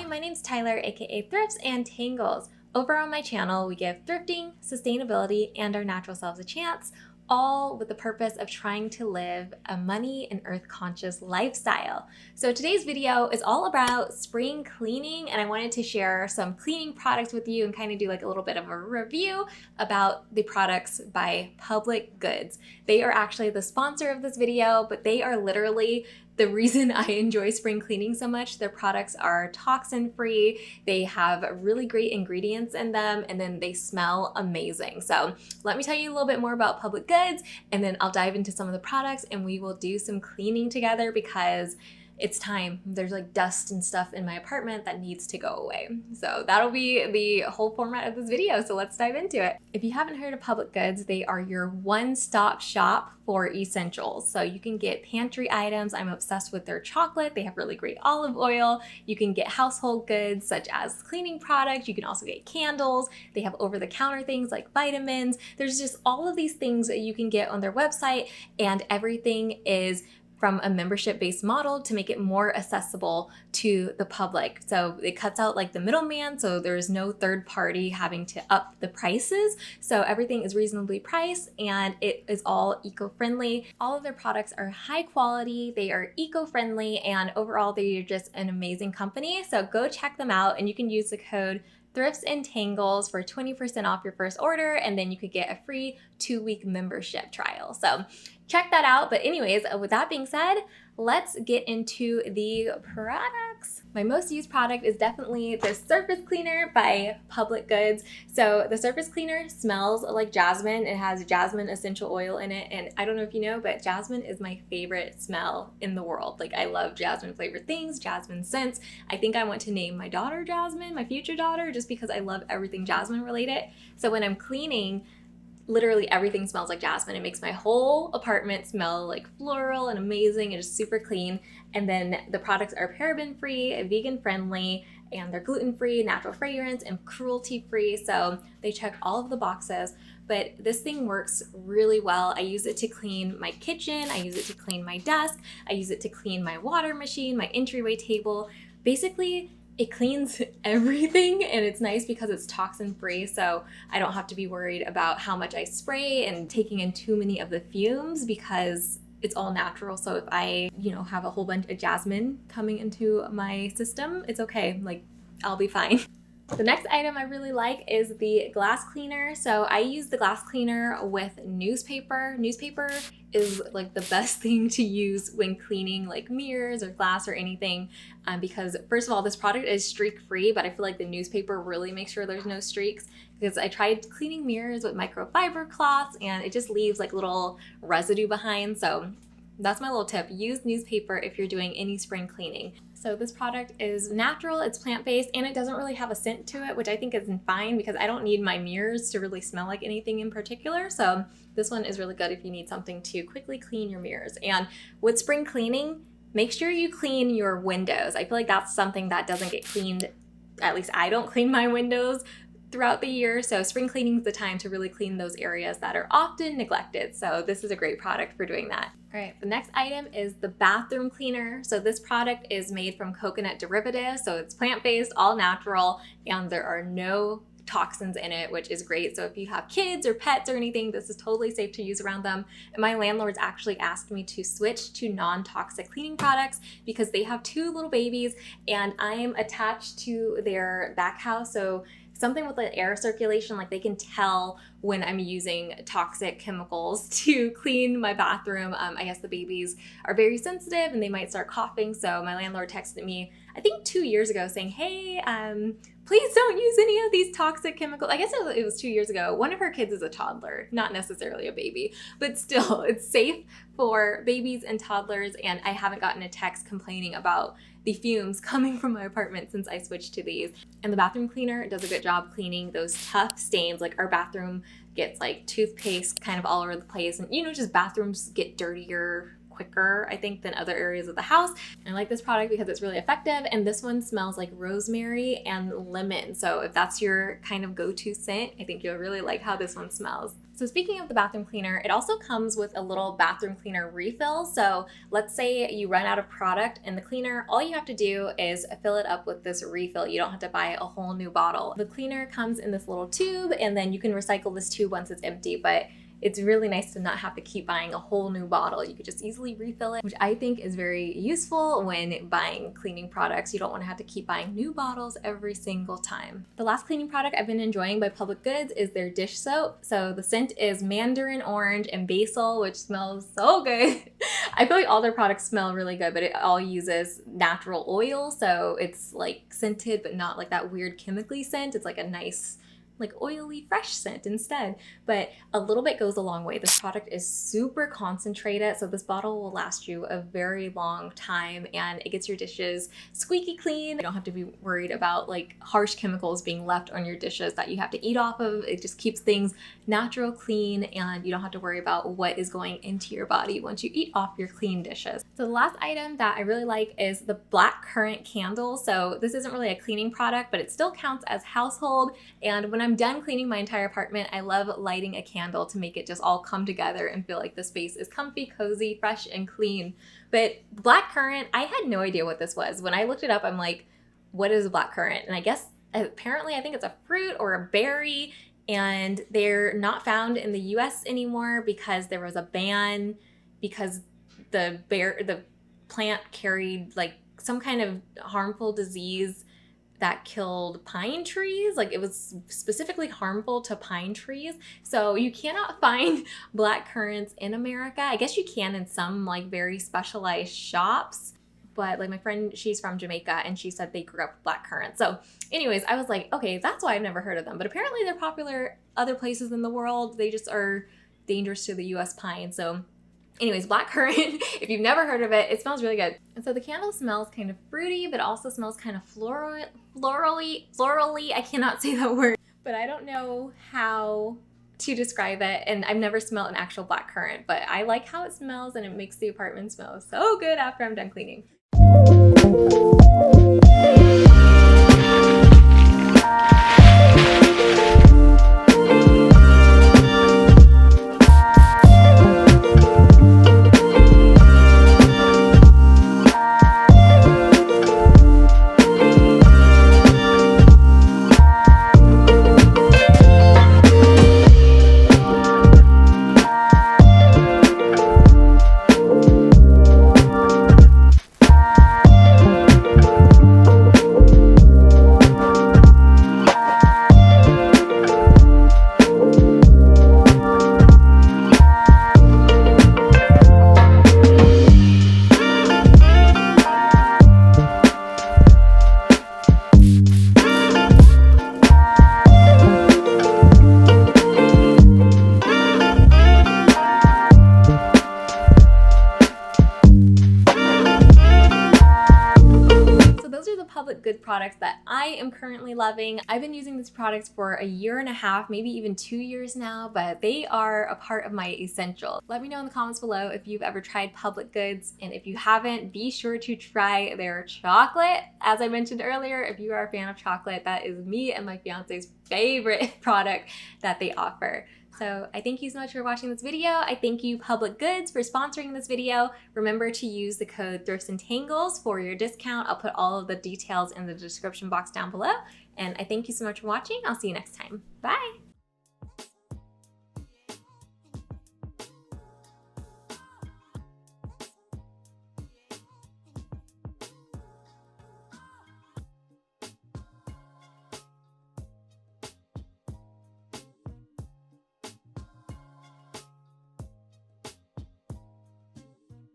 my name's Tyler, aka Thrifts and Tangles. Over on my channel, we give thrifting, sustainability, and our natural selves a chance, all with the purpose of trying to live a money and earth conscious lifestyle. So today's video is all about spring cleaning, and I wanted to share some cleaning products with you and kind of do like a little bit of a review about the products by Public Goods. They are actually the sponsor of this video, but they are literally the reason I enjoy spring cleaning so much. Their products are toxin free, they have really great ingredients in them, and then they smell amazing. So let me tell you a little bit more about Public Goods, and then I'll dive into some of the products and we will do some cleaning together because it's time. There's like dust and stuff in my apartment that needs to go away. So that'll be the whole format of this video. So let's dive into it. If you haven't heard of Public Goods, they are your one-stop shop for essentials. So you can get pantry items. I'm obsessed with their chocolate. They have really great olive oil. You can get household goods such as cleaning products. You can also get candles. They have over-the-counter things like vitamins. There's just all of these things that you can get on their website, and everything is from a membership-based model to make it more accessible to the public. So it cuts out like the middleman, so there's no third party having to up the prices. So everything is reasonably priced and it is all eco-friendly. All of their products are high quality, they are eco-friendly, and overall they're just an amazing company. So go check them out, and you can use the code Thrifts and Tangles for 20% off your first order, and then you could get a free 2-week membership trial. So check that out. But anyways, with that being said, let's get into the products. My most used product is definitely the surface cleaner by Public Goods. So the surface cleaner smells like jasmine. It has jasmine essential oil in it. And I don't know if you know, but jasmine is my favorite smell in the world. Like, I love jasmine flavored things, jasmine scents. I think I want to name my daughter Jasmine, my future daughter, just because I love everything jasmine related. So when I'm cleaning, literally everything smells like jasmine. It makes my whole apartment smell like floral and amazing. It is super clean. And then the products are paraben free, vegan friendly, and they're gluten free, natural fragrance, and cruelty free. So they check all of the boxes. But this thing works really well. I use it to clean my kitchen. I use it to clean my desk. I use it to clean my water machine, my entryway table. Basically, it cleans everything, and it's nice because it's toxin free, so I don't have to be worried about how much I spray and taking in too many of the fumes because it's all natural. So if I, have a whole bunch of jasmine coming into my system, it's okay. Like, I'll be fine. The next item I really like is the glass cleaner. So I use the glass cleaner with newspaper. Newspaper is like the best thing to use when cleaning like mirrors or glass or anything, because first of all, this product is streak free, but I feel like the newspaper really makes sure there's no streaks, because I tried cleaning mirrors with microfiber cloths and it just leaves like little residue behind. So that's my little tip. Use newspaper if you're doing any spring cleaning. So this product is natural, it's plant-based, and it doesn't really have a scent to it, which I think is fine because I don't need my mirrors to really smell like anything in particular. So this one is really good if you need something to quickly clean your mirrors. And with spring cleaning, make sure you clean your windows. I feel like that's something that doesn't get cleaned. At least I don't clean my windows throughout the year. So spring cleaning is the time to really clean those areas that are often neglected. So this is a great product for doing that. All right, the next item is the bathroom cleaner. So this product is made from coconut derivatives. So it's plant-based, all natural, and there are no toxins in it, which is great. So if you have kids or pets or anything, this is totally safe to use around them. And my landlords actually asked me to switch to non-toxic cleaning products because they have 2 little babies and I am attached to their back house. So something with the air circulation, like they can tell when I'm using toxic chemicals to clean my bathroom. I guess the babies are very sensitive and they might start coughing. So my landlord texted me, I think 2 years ago, saying, hey, please don't use any of these toxic chemicals. I guess it was 2 years ago. One of her kids is a toddler, not necessarily a baby, but still it's safe for babies and toddlers. And I haven't gotten a text complaining about the fumes coming from my apartment since I switched to these. And the bathroom cleaner does a good job cleaning those tough stains. Like our bathroom gets like toothpaste kind of all over the place, and just bathrooms get dirtier quicker, I think, than other areas of the house. I like this product because it's really effective, and this one smells like rosemary and lemon. So if that's your kind of go-to scent, I think you'll really like how this one smells. So speaking of the bathroom cleaner, it also comes with a little bathroom cleaner refill. So let's say you run out of product in the cleaner, all you have to do is fill it up with this refill. You don't have to buy a whole new bottle. The cleaner comes in this little tube, and then you can recycle this tube once it's empty, but it's really nice to not have to keep buying a whole new bottle. You could just easily refill it, which I think is very useful when buying cleaning products. You don't want to have to keep buying new bottles every single time. The last cleaning product I've been enjoying by Public Goods is their dish soap. So the scent is mandarin orange and basil, which smells so good. I feel like all their products smell really good, but it all uses natural oil. So it's like scented, but not like that weird chemically scent. It's like a nice, like oily, fresh scent instead. But a little bit goes a long way. This product is super concentrated, so this bottle will last you a very long time, and it gets your dishes squeaky clean. You don't have to be worried about like harsh chemicals being left on your dishes that you have to eat off of. It just keeps things natural, clean, and you don't have to worry about what is going into your body once you eat off your clean dishes. So the last item that I really like is the black currant candle. So this isn't really a cleaning product, but it still counts as household. And when I'm done cleaning my entire apartment, I love lighting a candle to make it just all come together and feel like the space is comfy, cozy, fresh, and clean. But black currant, I had no idea what this was. When I looked it up, I'm like, what is black currant? And I guess apparently I think it's a fruit or a berry, and they're not found in the US anymore because there was a ban because the plant carried like some kind of harmful disease that killed pine trees. Like it was specifically harmful to pine trees. So you cannot find black currants in America. I guess you can in some like very specialized shops, but like my friend, she's from Jamaica, and she said they grew up with black currants. So anyways, I was like, okay, that's why I've never heard of them. But apparently they're popular other places in the world. They just are dangerous to the US pine. So anyways, black currant, if you've never heard of it, it smells really good. And so the candle smells kind of fruity, but also smells kind of florally, I cannot say that word, but I don't know how to describe it, and I've never smelled an actual black currant, but I like how it smells, and it makes the apartment smell so good after I'm done cleaning. Public Good products that I am currently loving. I've been using these products for a year and a half, maybe even 2 years now, but they are a part of my essentials. Let me know in the comments below if you've ever tried Public Goods, and if you haven't, be sure to try their chocolate. As I mentioned earlier, if you are a fan of chocolate, that is me and my fiance's favorite product that they offer. So I thank you so much for watching this video. I thank you Public Goods for sponsoring this video. Remember to use the code THRIFTS and TANGLES for your discount. I'll put all of the details in the description box down below. And I thank you so much for watching. I'll see you next time. Bye.